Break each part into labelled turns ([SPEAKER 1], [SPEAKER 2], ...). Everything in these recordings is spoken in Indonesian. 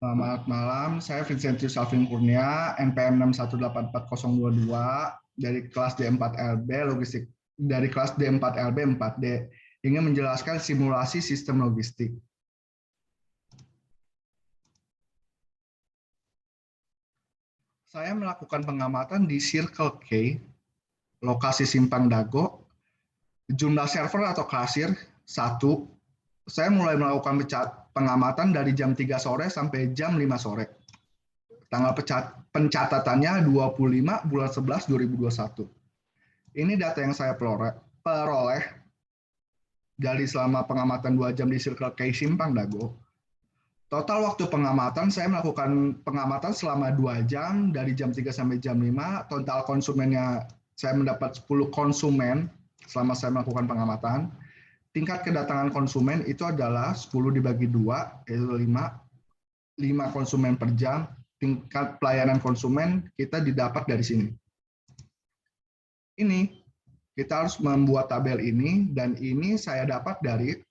[SPEAKER 1] Selamat malam, saya Vincentius Alvin Kurnia, NPM 6188422 dari kelas D4LB Logistik dari kelas D4LB 4D ingin menjelaskan simulasi sistem logistik. Saya melakukan pengamatan di Circle K, lokasi Simpang Dago, jumlah server atau kasir 1. Saya mulai melakukan pengamatan dari jam 3 sore sampai jam 5 sore. Tanggal pencatatannya 25 bulan 11 2021. Ini data yang saya peroleh dari selama pengamatan 2 jam di Circle K Simpang Dago. Total waktu pengamatan, saya melakukan pengamatan selama 2 jam, dari jam 3 sampai jam 5. Total konsumennya, saya mendapat 10 konsumen selama saya melakukan pengamatan. Tingkat kedatangan konsumen itu adalah 10 dibagi 2, yaitu 5 konsumen per jam. Tingkat pelayanan konsumen kita didapat dari sini. Ini, kita harus membuat tabel ini, dan ini saya dapat dari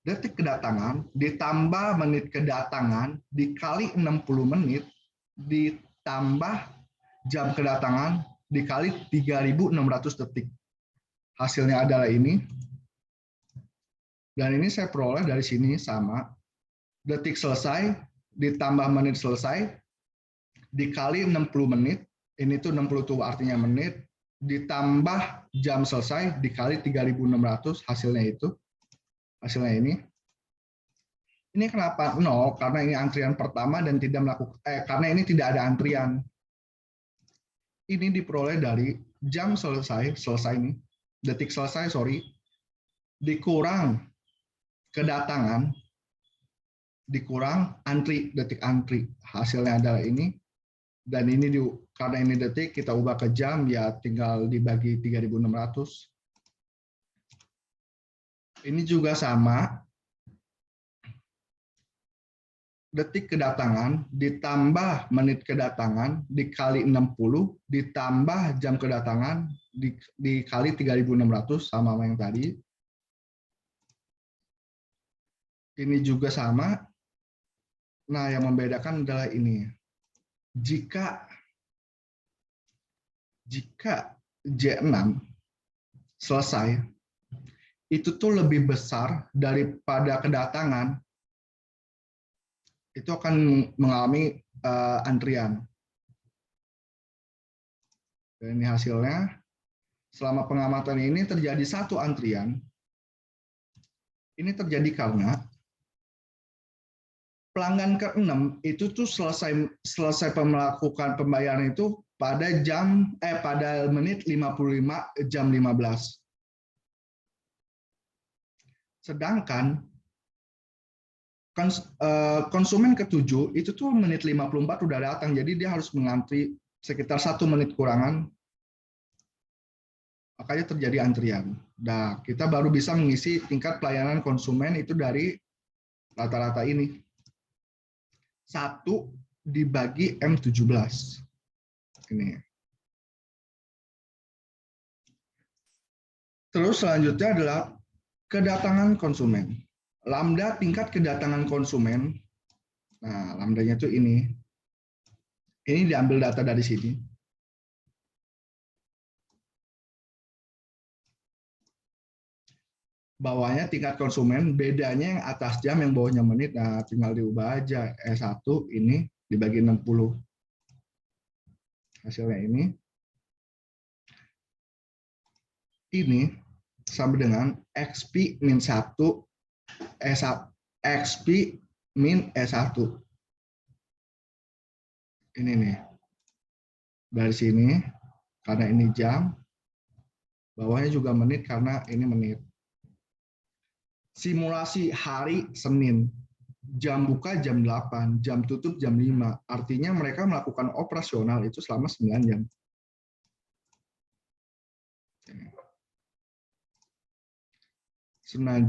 [SPEAKER 1] detik kedatangan ditambah menit kedatangan dikali 60 menit ditambah jam kedatangan dikali 3.600 detik. Hasilnya adalah ini. Dan ini saya peroleh dari sini sama. Detik selesai ditambah menit selesai dikali 60 menit. Ini tuh 60 tuh artinya menit. Ditambah jam selesai dikali 3.600, hasilnya itu. Hasilnya ini. Ini kenapa 0? Karena ini antrian pertama dan tidak melakukan karena ini tidak ada antrian. Ini diperoleh dari jam selesai ini, detik selesai, dikurang kedatangan, dikurang antri, detik antri. Hasilnya adalah ini. Dan ini karena ini detik, kita ubah ke jam, ya tinggal dibagi 3.600. Ini juga sama. Detik kedatangan ditambah menit kedatangan dikali 60 ditambah jam kedatangan dikali 3.600, sama yang tadi. Ini juga sama. Nah, yang membedakan adalah ini. Jika J6 selesai, itu tuh lebih besar daripada kedatangan, itu akan mengalami antrian. Dan ini hasilnya. Selama pengamatan ini terjadi 1 antrian. Ini terjadi karena pelanggan ke-6 itu tuh selesai melakukan pembayaran itu pada menit 55 jam 15. Sedangkan konsumen ke-7 itu tuh menit 54 udah datang, jadi dia harus mengantri sekitar 1 menit kurangan, makanya terjadi antrian. Nah, kita baru bisa mengisi tingkat pelayanan konsumen itu dari rata-rata ini. 1 dibagi M17. Ini. Terus selanjutnya adalah kedatangan konsumen. Lambda tingkat kedatangan konsumen. Nah, lambdanya itu ini. Ini diambil data dari sini. Bawahnya tingkat konsumen, bedanya yang atas jam, yang bawahnya menit. Nah, tinggal diubah aja. E1 ini dibagi 60. Hasilnya ini. Ini sama dengan XP min 1 XP min E1. Ini nih. Dari sini, karena ini jam, bawahnya juga menit karena ini menit. Simulasi hari Senin. Jam buka jam 8, jam tutup jam 5. Artinya mereka melakukan operasional itu selama 9 jam.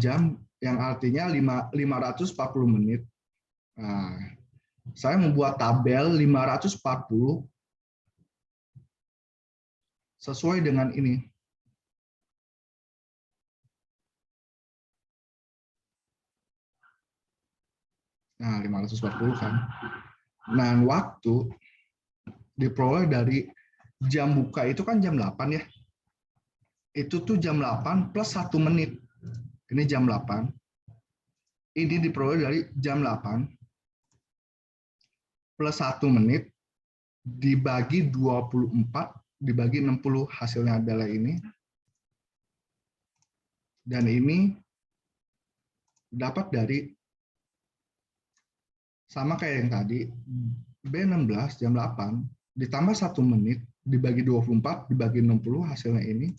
[SPEAKER 1] Jam yang artinya 540 menit. Nah, saya membuat tabel 540 sesuai dengan ini. Nah, 540 kan. Nah, waktu diperoleh dari jam buka itu kan jam 8 ya. Itu tuh jam 8 plus 1 menit. Ini jam 8. Ini diperoleh dari jam 8 plus 1 menit dibagi 24 dibagi 60, hasilnya adalah ini. Dan ini dapat dari sama kayak yang tadi, B16 jam 8 ditambah 1 menit dibagi 24 dibagi 60, hasilnya ini.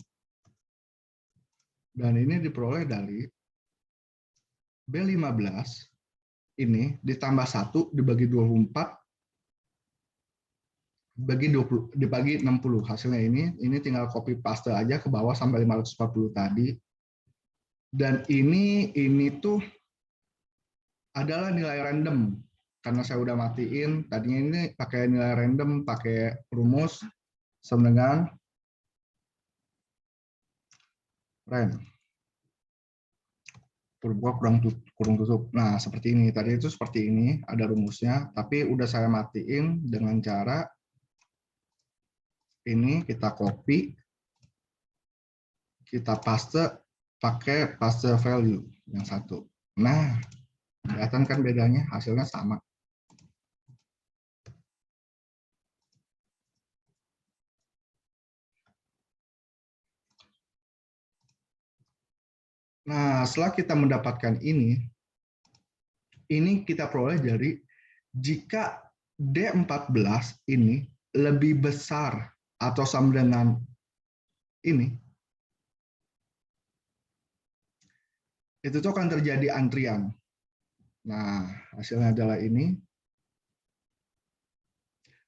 [SPEAKER 1] Dan ini diperoleh dari B15 ini ditambah 1 dibagi 24 dibagi 60, hasilnya ini tinggal copy paste aja ke bawah sampai 540 tadi. Dan ini tuh adalah nilai random karena saya udah matiin. Tadinya ini pakai nilai random, pakai rumus sama dengan rand kurung tutup. Nah, seperti ini. Tadi itu seperti ini, ada rumusnya, tapi udah saya matiin dengan cara ini, kita copy, kita paste pakai paste value yang satu. Nah, kelihatan kan bedanya, hasilnya sama. Nah, setelah kita mendapatkan ini kita peroleh dari jika D14 ini lebih besar atau sama dengan ini, itu tuh akan terjadi antrian. Nah, hasilnya adalah ini.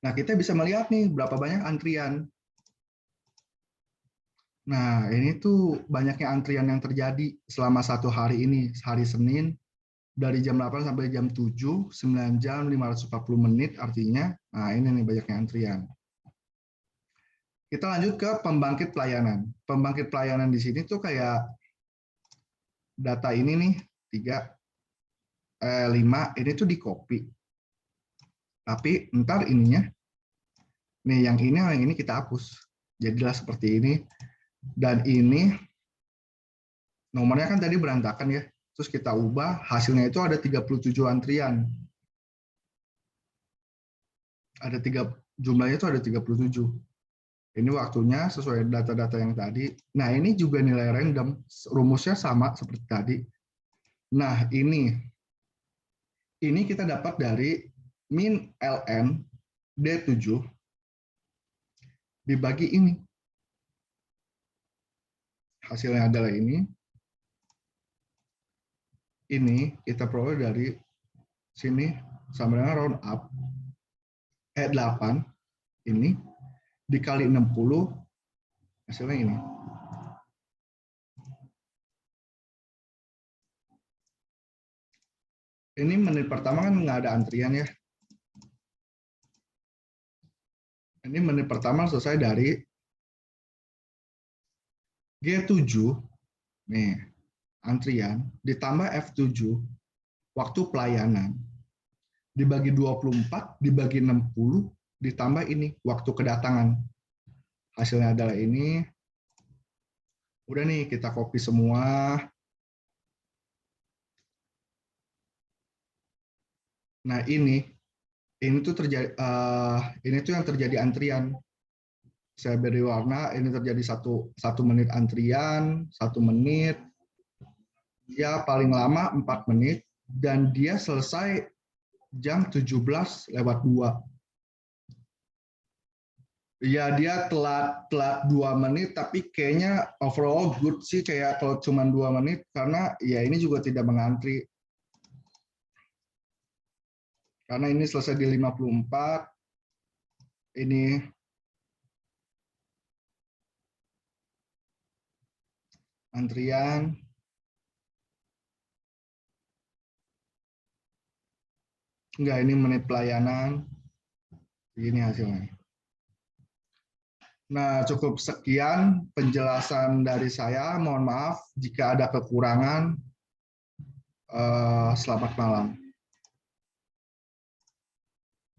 [SPEAKER 1] Nah, kita bisa melihat nih berapa banyak antrian. Nah, ini tuh banyaknya antrian yang terjadi selama satu hari ini, hari Senin, dari jam 8 sampai jam 7, 9 jam, 540 menit artinya. Nah, ini nih banyaknya antrian. Kita lanjut ke pembangkit pelayanan. Pembangkit pelayanan di sini tuh kayak data ini nih, 5, ini tuh di copy. Tapi ntar ininya, nih yang ini kita hapus. Jadilah seperti ini. Dan ini nomornya kan tadi berantakan ya. Terus kita ubah, hasilnya itu ada 37 antrian. Jumlahnya itu ada 37. Ini waktunya sesuai data-data yang tadi. Nah, ini juga nilai random. Rumusnya sama seperti tadi. Nah, ini kita dapat dari min ln D7 dibagi ini. Hasilnya adalah ini. Ini kita peroleh dari sini sama dengan round up 8 ini dikali 60, hasilnya ini. Ini menit pertama kan nggak ada antrian ya. Ini menit pertama selesai dari G7, nih, antrian, ditambah F7, waktu pelayanan, dibagi 24, dibagi 60, ditambah ini, waktu kedatangan. Hasilnya adalah ini. Udah nih, kita copy semua. Nah, ini tuh terjadi, ini tuh yang terjadi antrian. Saya beri warna, ini terjadi satu menit antrian, 1 menit, dia paling lama 4 menit, dan dia selesai jam 17:02. Ya, dia telat 2 menit, tapi kayaknya overall good sih, kayak kalau cuma 2 menit, karena ya ini juga tidak mengantri. Karena ini selesai di 54, ini antrian, enggak, ini menit pelayanan, ini hasilnya. Nah, cukup sekian penjelasan dari saya. Mohon maaf jika ada kekurangan. Selamat malam.